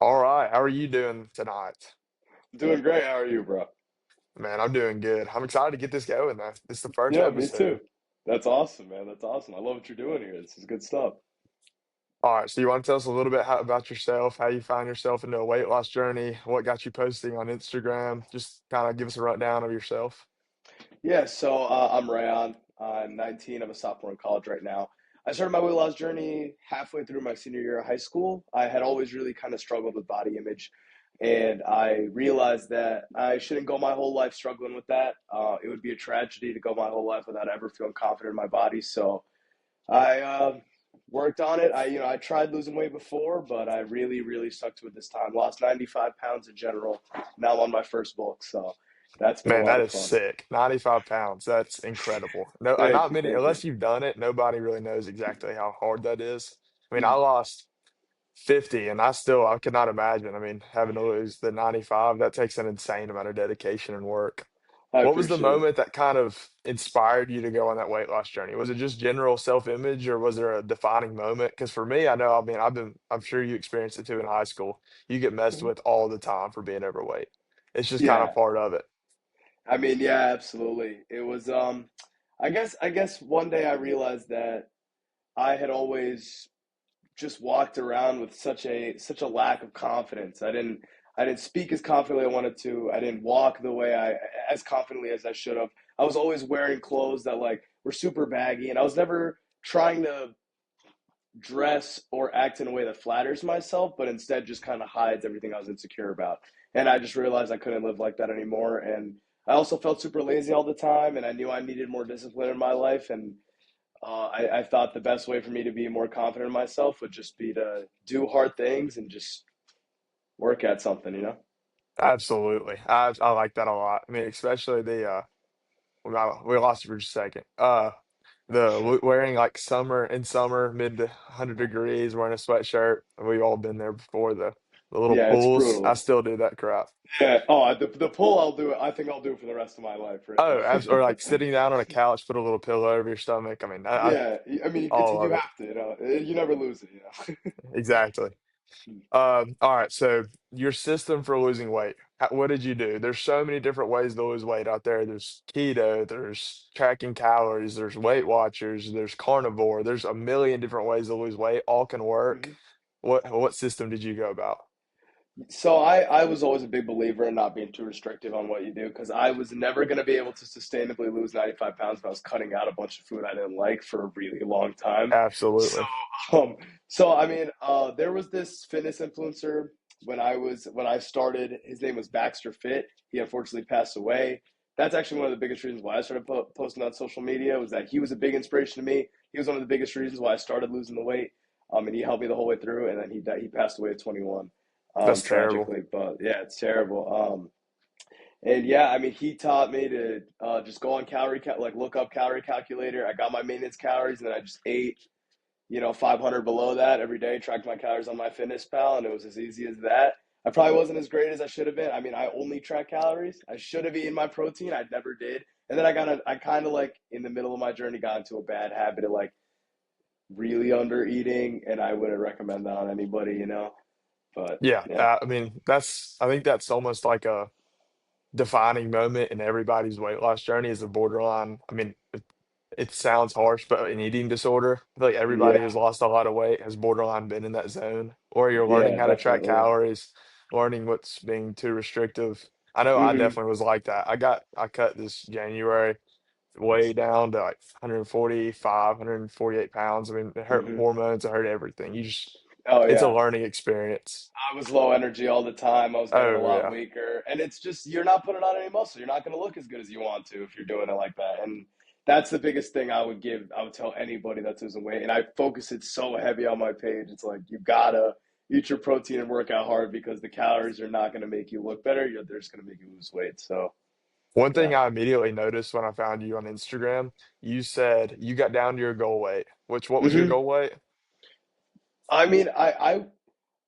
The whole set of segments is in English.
All right, how are you doing tonight? Doing great. How are you, bro? Man, I'm doing good. I'm excited to get this going, man. This is the first Yeah, me episode. too. That's awesome, man. That's awesome. I love what you're doing here. This is good stuff. All right, so you want to tell us a little bit about yourself, how you find yourself into a weight loss journey, what got you posting on Instagram? Just kind of give us a rundown of yourself. Yeah, so I'm Rayan. I'm 19. I'm a sophomore in college right now. I started my weight loss journey halfway through my senior year of high school. I had always really kind of struggled with body image, and I realized that I shouldn't go my whole life struggling with that. It would be a tragedy to go my whole life without ever feeling confident in my body. So I worked on it. I tried losing weight before, but I really stuck to it this time. Lost 95 pounds in general. Now I'm on my first bulk, so that's been a Man, lot that of is fun. sick. 95 pounds. That's incredible. No, Thank not you, many, thank you. unless you've done it, nobody really knows exactly how hard that is. I mean, I Mm, lost 50 and I could not imagine. I mean, having to lose the 95, that takes an insane amount of dedication and work. I What was the appreciate it. moment that kind of inspired you to go on that weight loss journey? Was it just general self-image or was there a defining moment? Because for me, I know, I mean, I'm sure you experienced it too in high school. You get messed Mhm. with all the time for being overweight. It's just kind of Yeah, part of it. I mean, yeah, absolutely. It was I guess one day I realized that I had always just walked around with such a lack of confidence. I didn't speak as confidently as I wanted to. I didn't walk the way I as confidently as I should have. I was always wearing clothes that like were super baggy, and I was never trying to dress or act in a way that flatters myself, but instead just kind of hides everything I was insecure about. And I just realized I couldn't live like that anymore. And I also felt super lazy all the time, and I knew I needed more discipline in my life. And I thought the best way for me to be more confident in myself would just be to do hard things and just work at something, you know? Absolutely. I like that a lot. I mean, especially we lost you for just a second. Wearing like summer, mid to 100 degrees, wearing a sweatshirt. We've all been there before. The little Yeah, it's pools. I brutal. still do that crap. Yeah. Oh, the pull I'll do it. I think I'll do it for the rest of my life, right Oh, there. or like sitting down on a couch, put a little pillow over your stomach. I mean, I Yeah. I mean, all you of it. have to, you know. You never lose it, you know. Exactly. All right. So your system for losing weight. What did you do? There's so many different ways to lose weight out there. There's keto, there's tracking calories, there's Weight Watchers, there's carnivore. There's a million different ways to lose weight. All can work. Mhm. What system did you go about? So I was always a big believer in not being too restrictive on what you do because I was never going to be able to sustainably lose 95 pounds if I was cutting out a bunch of food I didn't like for a really long time. Absolutely. So, so I mean, there was this fitness influencer when I started. His name was Baxter Fit. He unfortunately passed away. That's actually one of the biggest reasons why I started posting on social media was that he was a big inspiration to me. He was one of the biggest reasons why I started losing the weight. And he helped me the whole way through. And then he died, he passed away at 21, That's terrible. tragically. But yeah, it's terrible. And yeah, I mean, he taught me to just go on like look up calorie calculator. I got my maintenance calories, and then I just ate 500 below that every day, tracked my calories on my fitness pal, and it was as easy as that. I probably wasn't as great as I should have been. I mean, I only track calories. I should have eaten my protein. I never did. And then I kind of like in the middle of my journey got into a bad habit of like really under eating, and I wouldn't recommend that on anybody, you know? But Yeah. yeah. I mean, I think that's almost like a defining moment in everybody's weight loss journey is a borderline. I mean, it sounds harsh, but an eating disorder. I feel like everybody Yeah. who's lost a lot of weight has borderline been in that zone, or you're learning Yeah, how to track definitely. calories, learning what's being too restrictive. I know I Hmm. definitely was like that. I cut this January way down to like 145, 148 pounds. I mean, it hurt Hmm. hormones, it hurt everything. Oh It's a yeah. learning experience. I was low energy all the time. I was getting a Oh lot yeah. weaker. And it's just, you're not putting on any muscle. You're not going to look as good as you want to if you're doing it like that. And that's the biggest thing I would tell anybody that's losing weight. And I focus it so heavy on my page. It's like, you got to eat your protein and work out hard because the calories are not going to make you look better. They're just going to make you lose weight. So, One thing yeah. I immediately noticed when I found you on Instagram, you said you got down to your goal weight. What was your Hmm. goal weight? I mean,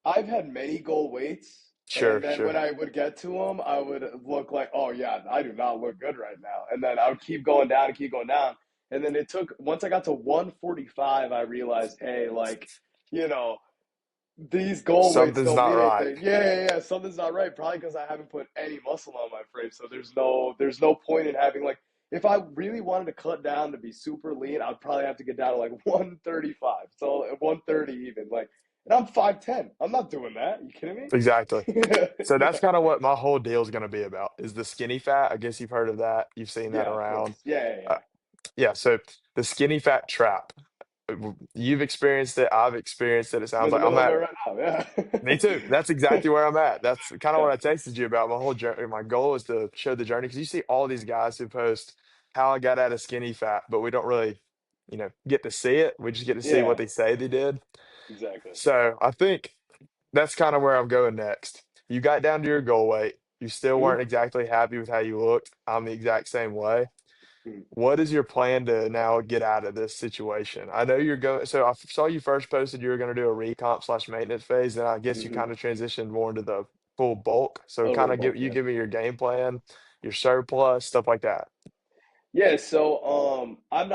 I've had many goal weights, and Sure, then when sure. I would get to them, I would look like, oh yeah, I do not look good right now. And then I would keep going down and keep going down. And then it took once I got to 145, I realized, hey, like, you know, these goal weights Something's don't not mean right. anything. Yeah. Something's not right. Probably because I haven't put any muscle on my frame. So there's no point in having like if I really wanted to cut down to be super lean, I'd probably have to get down to like 135. So 130 even. Like, and I'm 5'10". I'm not doing that. You kidding Exactly. me? So Yeah. that's kind of what my whole deal is going to be about is the skinny fat. I guess you've heard of that. You've seen that Yeah, of around. course. Yeah. Uh, yeah. So the skinny fat trap. You've experienced it. I've experienced it. It I'm sounds in the like I'm middle of it at. right now. Me too. Yeah. That's exactly where I'm at. That's kind of what Yeah. I texted you about. My whole journey. My goal is to show the journey because you see all these guys who post how I got out of skinny fat, but we don't really, get to see it. We just get to see what Yeah. they say they did. Exactly. So I think that's kind of where I'm going next. You got down to your goal weight. You still weren't Hmm. exactly happy with how you looked. I'm the exact same way. Hmm. What is your plan to now get out of this situation? I know you're going, so I saw you first posted you were going to do a recomp slash maintenance phase, and I guess you kind Hmm. of transitioned more into the full bulk. So A kind little of bulk, yeah. give me your game plan, your surplus, stuff like that. Yeah, so I'm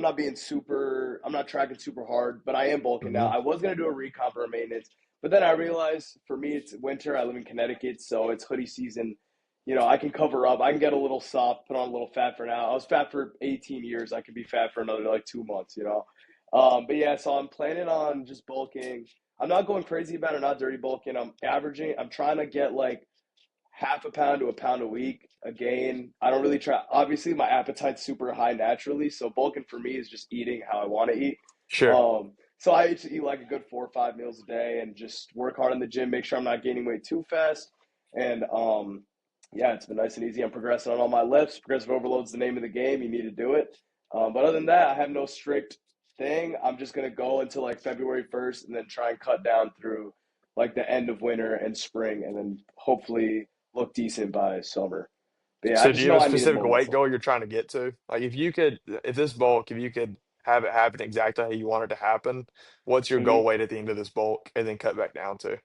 not being super I'm not tracking super hard, but I am bulking now. Hmm. I was gonna do a recomp or a maintenance, but then I realized for me it's winter. I live in Connecticut, so it's hoodie season. I can cover up. I can get a little soft, put on a little fat for now. I was fat for 18 years. I could be fat for another like 2 months. But yeah, so I'm planning on just bulking. I'm not going crazy about it, not dirty bulking. I'm trying to get like half a pound to a pound a week. Again, I don't really try. Obviously, my appetite's super high naturally, so bulking for me is just eating how I want to eat. Sure. So I used to eat like a good 4 or 5 meals a day and just work hard in the gym, make sure I'm not gaining weight too fast. And yeah, it's been nice and easy. I'm progressing on all my lifts. Progressive overload's the name of the game. You need to do it. But other than that, I have no strict thing. I'm just gonna go until like February 1st, and then try and cut down through like the end of winter and spring, and then hopefully look decent by summer. But yeah, I So do just you have know a I needed specific more weight muscle. goal you're trying to get to? Like if this bulk, if you could have it happen exactly how you want it to happen, what's your goal Hmm. weight at the end of this bulk and then cut back down to?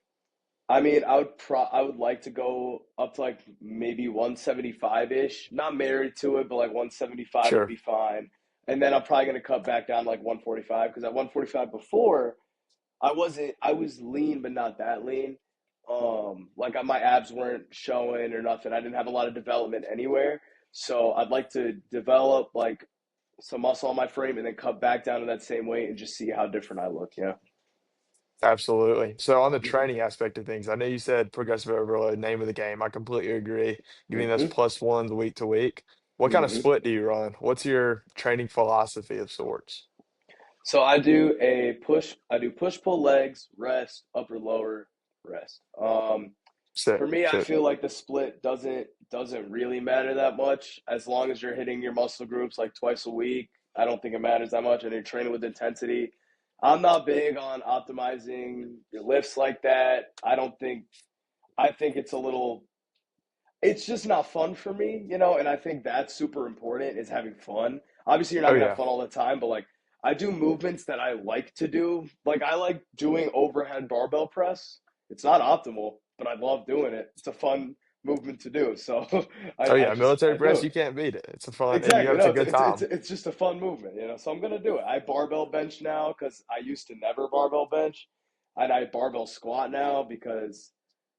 I mean, I would like to go up to like maybe 175 ish. Not married to it, but like 175 would Sure. be fine. And then I'm probably gonna cut back down to like 145 because at 145 before I was lean but not that lean. Like my abs weren't showing or nothing. I didn't have a lot of development anywhere. So I'd like to develop like some muscle on my frame and then cut back down to that same weight and just see how different I look. Yeah. Absolutely. So on the Hmm. training aspect of things, I know you said progressive overload, name of the game. I completely agree. Giving those Hmm. plus ones week to week. What kind of Hmm. split do you run? What's your training philosophy of sorts? So I do push pull legs, rest, upper lower, rest. Sick, For me, I sick. feel like the split doesn't really matter that much as long as you're hitting your muscle groups like twice a week. I don't think it matters that much, and you're training with intensity. I'm not big on optimizing your lifts like that. I think it's just not fun for me. And I think that's super important is having fun. Obviously, you're not Oh gonna have yeah. fun all the time, but like I do movements that I like to do. Like I like doing overhead barbell press. It's not optimal, but I love doing it. It's a fun movement to do. So Oh I yeah. just Military I do press, it. you can't beat it. It's a fun and you have Exactly. it's No, a it's good it's it's time. it's just a fun movement. So I'm gonna do it. I barbell bench now because I used to never barbell bench, and I barbell squat now because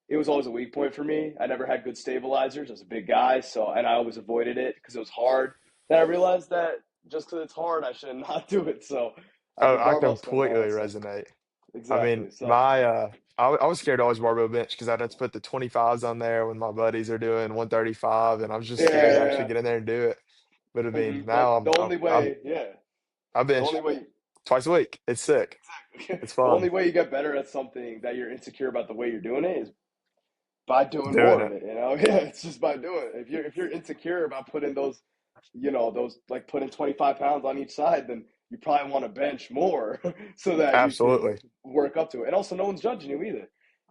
it was always a weak point for me. I never had good stabilizers. I was a big guy, and I always avoided it because it was hard. Then I realized that just because it's hard, I should not do it. So I've Oh, been I barbell squatting completely now. So resonate. I mean, exactly. So I was scared to always barbell bench because I'd have to put the 25s on there when my buddies are doing 135, and I was just yeah, scared to yeah, actually yeah. get in there and do it. But I mean, But now the only way, yeah, I the bench only way, twice a week. It's sick. exactly. It's The only fun way you get better at something that you're insecure about the way you're doing it is by doing doing more of it. it. Yeah, it's just by doing it. If you're insecure about putting those like putting 25 pounds on each side, then you probably want to bench more so that you can Absolutely. work up to it. And also, no one's judging you either.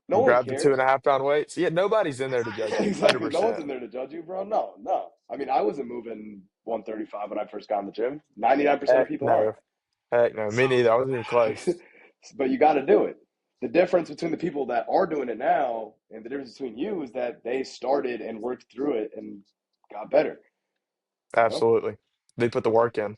No one Grab the two and cares. a half pound weights. Yeah, nobody's in there to judge Exactly, you. exactly. No one's 100%. in there to judge you, bro. No, no. I mean, I wasn't moving 135 when I first got in the gym. 99% of Heck people aren't. no. Heck no. So, Me neither. I wasn't even close. but you got to do it. The difference between the people that are doing it now and the difference between you is that they started and worked through it and got better. You know, Absolutely. They put the work in.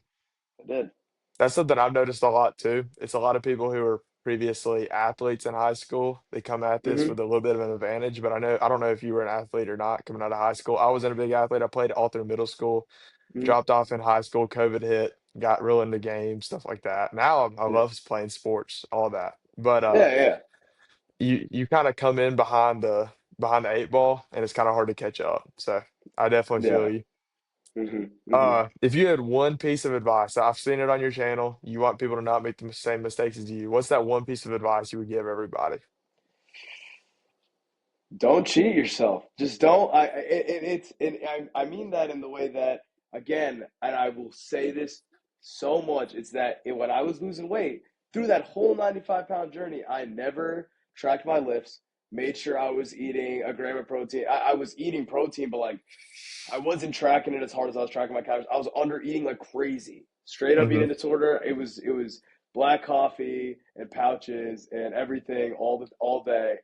I did. That's something I've noticed a lot too. It's a lot of people who are previously athletes in high school. They come at this Hmm. with a little bit of an advantage, but I don't know if you were an athlete or not coming out of high school. I wasn't a big athlete. I played all through middle school, Hmm. dropped off in high school, COVID hit, got real into games, stuff like that. Now I Yeah. love playing sports, all that. But Yeah. Yeah. you kind of come in behind the eight ball, and it's kind of hard to catch up. So I definitely feel Yeah. you. Hmm. Hmm. If you had one piece of advice, I've seen it on your channel, you want people to not make the same mistakes as you. What's that one piece of advice you would give everybody? Don't cheat yourself. Just don't. It's and I mean that in the way that, again, and I will say this so much. It's that when I was losing weight through that whole 95-pound journey, I never tracked my lifts. Made sure I was eating a gram of protein. I was eating protein, but like I wasn't tracking it as hard as I was tracking my calories. I was under eating like crazy. Straight up Hmm. eating disorder. It was black coffee and pouches and everything all day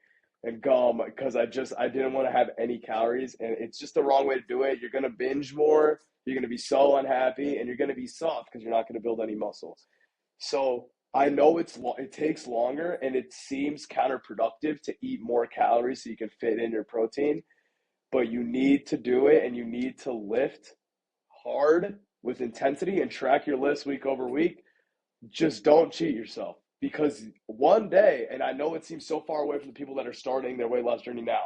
and gum because I didn't want to have any calories, and it's just the wrong way to do it. You're gonna binge more. You're gonna be so unhappy, and you're gonna be soft because you're not gonna build any muscle. So I know it takes longer, and it seems counterproductive to eat more calories so you can fit in your protein, but you need to do it, and you need to lift hard with intensity and track your lifts week over week. Just don't cheat yourself because one day, and I know it seems so far away from the people that are starting their weight loss journey now,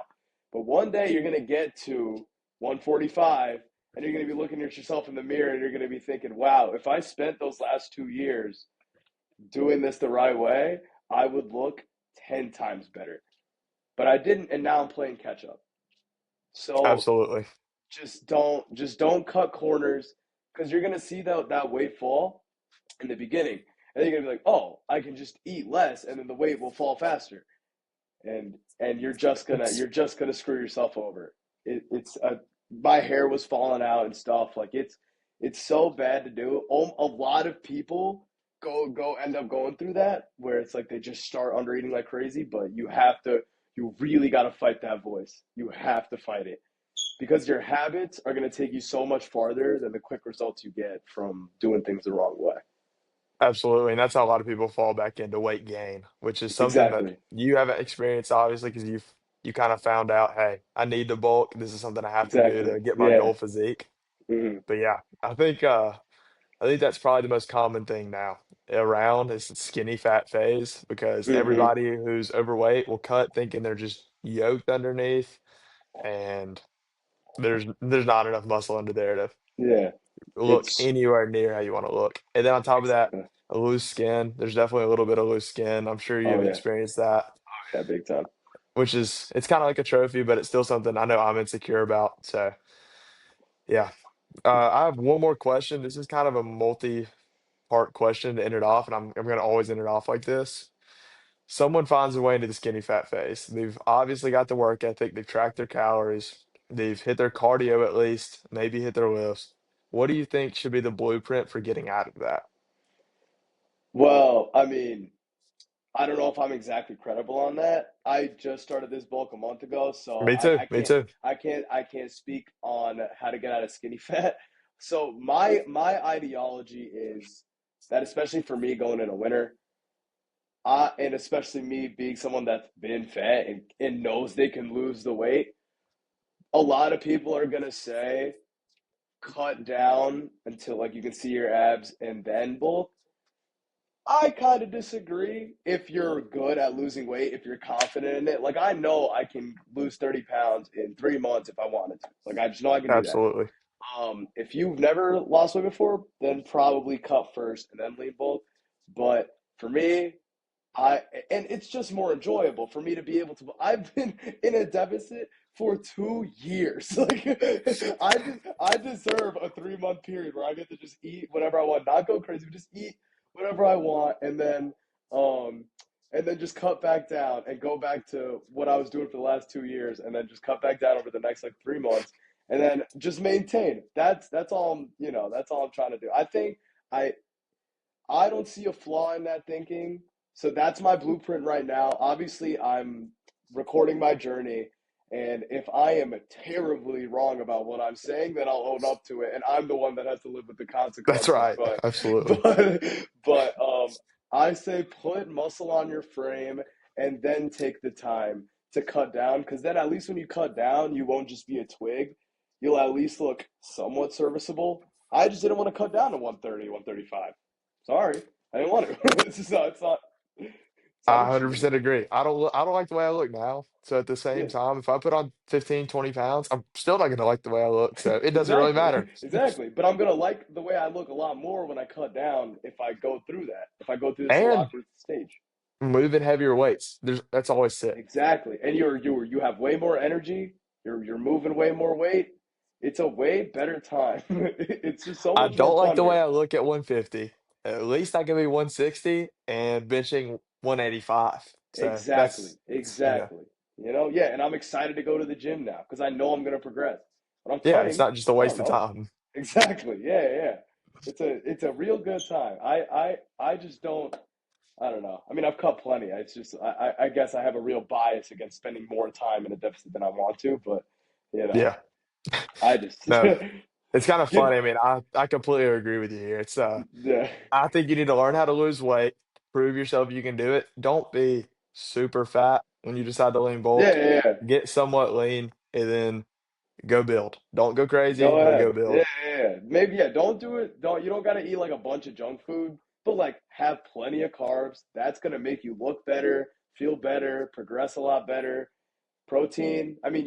but one day you're going to get to 145 and you're going to be looking at yourself in the mirror and you're going to be thinking, wow, if I spent those last 2 years doing this the right way, I would look 10 times better. But I didn't, and now I'm playing catch up. So Absolutely. just don't cut corners because you're gonna see that weight fall in the beginning, and then you're gonna be like, oh, I can just eat less, and then the weight will fall faster, and It's you're just gonna screw yourself over. It's my hair was falling out and stuff like it's so bad to do. A lot of people go end up going through that where it's like they just start under eating like crazy, but you really got to fight that voice. You have to fight it because your habits are going to take you so much farther than the quick results you get from doing things the wrong way. absolutely. And that's how a lot of people fall back into weight gain, which is something that Exactly. you haven't experienced, obviously, because you kind of found out, hey, I need to bulk. This is something I have to do Exactly. to get my Yeah. goal physique. Hmm. But yeah, I think that's probably the most common thing now around is the skinny fat phase because Hmm. everybody who's overweight will cut thinking they're just yoked underneath, and there's not enough muscle under there to Yeah. look It's anywhere near how you want to look. And then on top of that, exactly. a loose skin. There's definitely a little bit of loose skin. I'm sure Oh you've yeah. experienced that, Yeah. Big time. which is it's kind of like a trophy, but it's still something I know I'm insecure about. So yeah. I have one more question. This is kind of a multi-part question to end it off, and I'm gonna always end it off like this. Someone finds a way into the skinny fat phase. They've obviously got the work ethic, they've tracked their calories, they've hit their cardio at least, maybe hit their lifts. What do you think should be the blueprint for getting out of that? Well, I mean, I don't know if I'm exactly credible on that. I just started this bulk a month ago, so Me too. I Me can't too. speak on how to get out of skinny fat. So my ideology is that, especially for me going into winter, and especially me being someone that's been fat and knows they can lose the weight, a lot of people are gonna say cut down until like you can see your abs and then bulk. I kind of disagree. If you're good at losing weight, if you're confident in it, like I know I can lose 30 pounds in 3 months if I wanted to. Like I just know I can do that. Absolutely. If you've never lost weight before, then probably cut first and then lean bulk. But for me, I and it's just more enjoyable for me to be able to. I've been in a deficit for 2 years. Like I deserve a 3 month period where I get to just eat whatever I want, not go crazy, but just eat whatever I want, um and then just cut back down and go back to what I was doing for the last 2 years, and then just cut back down over the next like 3 months, and then just maintain. That's all that's all I'm trying to do. I I don't see a flaw in that thinking. So that's my blueprint right now. Obviously, I'm recording my journey. And if I am terribly wrong about what I'm saying, then I'll own up to it. And I'm the one that has to live with the That's consequences. right. Absolutely. But, but I say put muscle on your frame and then take the time to cut down because then at least when you cut down, you won't just be a twig. You'll at least look somewhat serviceable. I just didn't want to cut down to 130, 135. Sorry, I didn't want to. It's not I achievable. 100% agree. I don't like the way I look now. So at the same Yeah, time, if I put on 15, 20 pounds, I'm still not gonna like the way I look. So it doesn't really exactly, matter. exactly. But I'm gonna like the way I look a lot more when I cut down if I go through that. If I go through this little And awkward stage. moving heavier weights. That's always sick. Exactly. And you have way more energy. You're moving way more weight. It's a way better time. It's just so I much more don't like fun the way here. I look at 150. At least I can be 160 and benching 185. So Exactly. it's, you know, Exactly. Yeah, and I'm excited to go to the gym now because I know I'm gonna progress. When I'm yeah, it's cutting, not just a I don't waste of know. time. Exactly. Yeah, yeah. It's a real good time. I just don't know. I mean, I've cut plenty. It's just I guess I have a real bias against spending more time in a deficit than I want to, but you know, Yeah. I just No, it's kind of get funny. I mean, I completely agree with you here. yeah. I think you need to learn how to lose weight, prove yourself you can do it. Don't be super fat when you decide to lean Yeah, bulk. yeah, yeah. Get somewhat lean and then go build. Don't go crazy, Go but go ahead. Yeah, build. yeah, yeah. Maybe yeah. Don't do it. Don't you don't gotta eat like a bunch of junk food, but like have plenty of carbs. That's gonna make you look better, feel better, progress a lot better. Protein. I mean,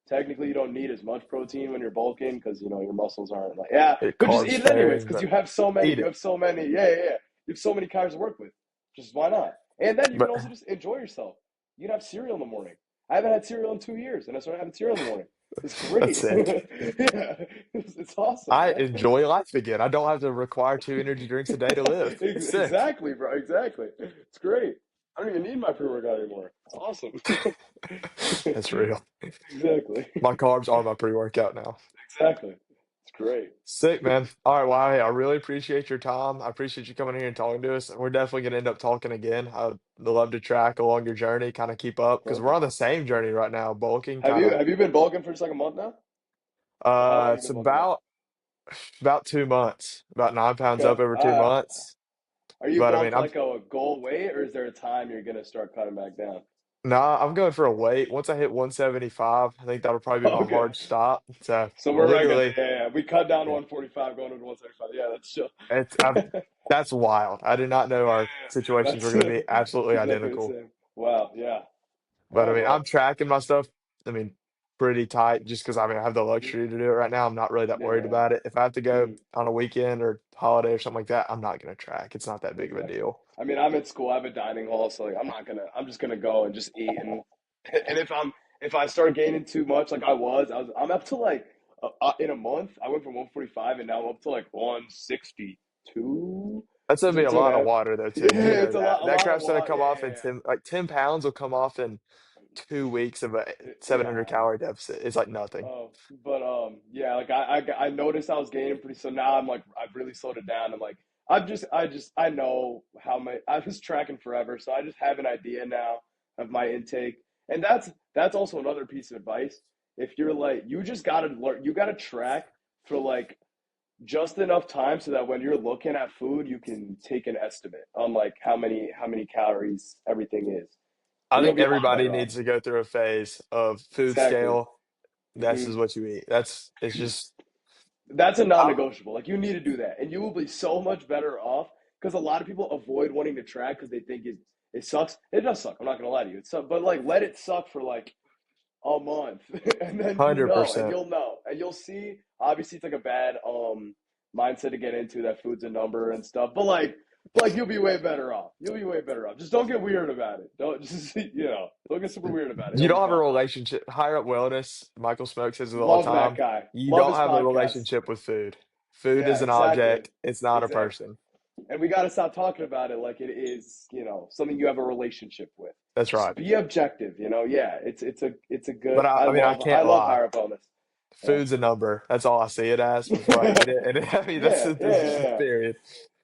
technically you don't need as much protein when you're bulking because your muscles aren't like yeah, It but just eat carbs it anyways sparing, because but you have so many. eat You it. have so many. Yeah, yeah, yeah. You have so many calories to work with. Just why not? And then you can But also just enjoy yourself. You can have cereal in the morning. I haven't had cereal in 2 years, and I started having cereal in the morning. It's that's great. sick. Yeah, it's awesome, I man. enjoy life again. I don't have to require 2 energy drinks a day to live. It's sick. Exactly, bro. Exactly. It's great. I don't even need my pre-workout anymore. It's awesome. That's real. Exactly. My carbs are my pre-workout now. Exactly. It's great. Sick, man. All right, well, hey, I really appreciate your time. I appreciate you coming here and talking to us. We're definitely going to end up talking again. I'd love to track along your journey, kind of keep up because we're Perfect. on the same journey right now, bulking, Have kind you of. have you been bulking for just like a month now? Or how long you It's been bulking now? about 2 months, about 9 pounds Okay. up over 2 months. Are you But I going mean, for I'm like a goal weight or is there a time you're gonna start cutting back down? nah, I'm going for a weight. Once I hit 175, I think that'll probably be my Okay. hard stop. So So we're regular. literally, Yeah, yeah. We cut down to yeah, 145 going into 175. Yeah, that's chill. it's that's wild. I did not know our situations were That's going to be absolutely exactly the identical. same. Wow, yeah. But I Oh mean, I'm well. tracking my stuff. I mean, pretty tight just because I mean I have the Mhm. luxury to do it right now. I'm not really that Yeah, worried yeah. about it. If I have to go Mhm. on a weekend or holiday or something like that, I'm not going to track. It's not that big of a Exactly. deal. I mean, I'm at school. I have a dining hall, so like, I'm just gonna go and just eat, and and if I start gaining too much, like I'm up to like in a month. I went from 145, and now I'm up to like 162. That's gonna It's be like a two and a lot of half. water though, too. Yeah, You know it's that. a That lot of crap's gonna water. come Yeah, off in 10 pounds will come off in 2 weeks of a yeah, yeah. 700 Yeah. calorie deficit. It's like nothing. But yeah, like I noticed I was gaining pretty. So now I'm like I've really slowed it down. I'm like I know how my I was tracking forever, so I just have an idea now of my intake, and that's also another piece of advice. If you're like you just gotta learn, you gotta track for like just enough time so that when you're looking at food, you can take an estimate on like how many calories everything is, I and you'll think be a lot everybody better off. needs to go through a phase of food Exactly. scale. This Hmm. is what you eat. It's just That's a I'm non-negotiable. Like you need to do that, and you will be so much better off because a lot of people avoid wanting to track because they think it sucks. It does suck. I'm not gonna lie to you. It sucks, but like let it suck for like a month, and then and 100%. you'll know, and you'll see. Obviously, it's like a bad mindset to get into that food's a number and stuff, but like you'll be way better off. You'll be way better off. Just don't get weird about it. Don't just don't get super weird about it. You You'll be don't have a fine. relationship. Higher up wellness, Michael Smoke says it all the Love that time. guy. You Love don't his have a podcast. relationship with food. Food Yeah, is an exactly. object. It's not a Exactly. person. And we got to stop talking about it like it is, something you have a relationship with. That's Just right. be objective, Yeah, it's a But good. I mean, I I can't love lie. higher bonus. Yeah. Food's a number. That's all I see it as before I eat it. And I mean, Yeah, yeah, that's yeah, just a yeah. period.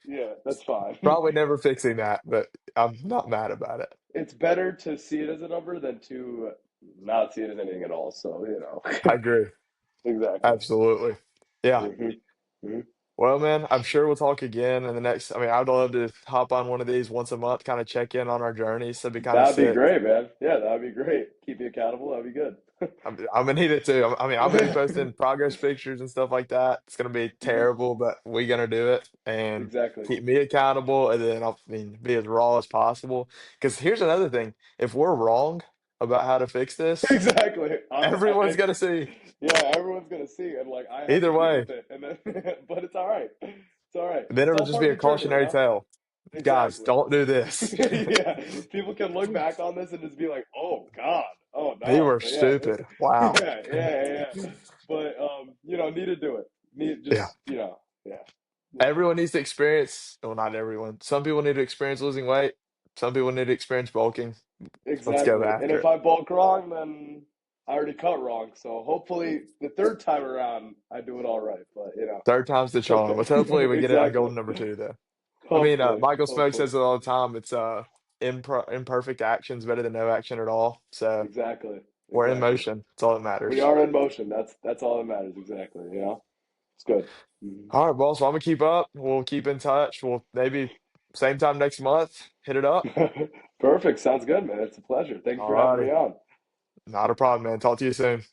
Yeah, that's fine. Probably never fixing that, but I'm not mad about it. It's better to see it as a number than to not see it as anything at all. So, I agree. exactly. Absolutely. Yeah. Hmm. Hmm. Well, man, I'm sure we'll talk again in the next. I mean, I'd love to hop on one of these once a month, kind of check in on our journeys. That'd be kind of That'd be sick. great, man. Yeah, that'd be great. Keep you accountable. That'd be good. I'm gonna need it too. I mean, I'm gonna be posting progress pictures and stuff like that. It's gonna be Hmm. terrible, but we gonna do it and Exactly. keep me accountable, and then I mean, be as raw as possible. Because here's another thing: if we're wrong about how to fix this, Exactly. everyone's gonna see. Yeah, everyone's gonna see, and like I have to Either deal way, with it, and then, but it's all right. It's all right. then It's it'll all just part be of a the journey, cautionary tale. Guys, Exactly. don't do this. Yeah, people can look back on this and just be like, "Oh God, oh They no." were But yeah, stupid. Wow. But need to do it. Need Yeah. just yeah, yeah. Everyone needs to experience, well, not everyone. Some people need to experience losing weight. Some people need to experience bulking. Let's go Exactly. And after if it. I bulk wrong, then I already cut wrong. So hopefully the third time around I do it all right. But Third time's the charm. But hopefully we get it on exactly. goal number two, though. I mean, Hopefully, Michael Smoke hopefully. says it all the time. It's imperfect action's better than no action at all. So Exactly. we're in Exactly. motion. That's all that We matters. are in motion. That's all that matters. Exactly. It's good. Mhm. All right, boss. Well, I'm gonna keep up. We'll keep in touch. We'll maybe same time next month hit it up. Perfect. Sounds good, man. It's a pleasure. Thank you All for having me righty. on. Not a problem, man. Talk to you soon.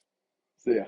See ya.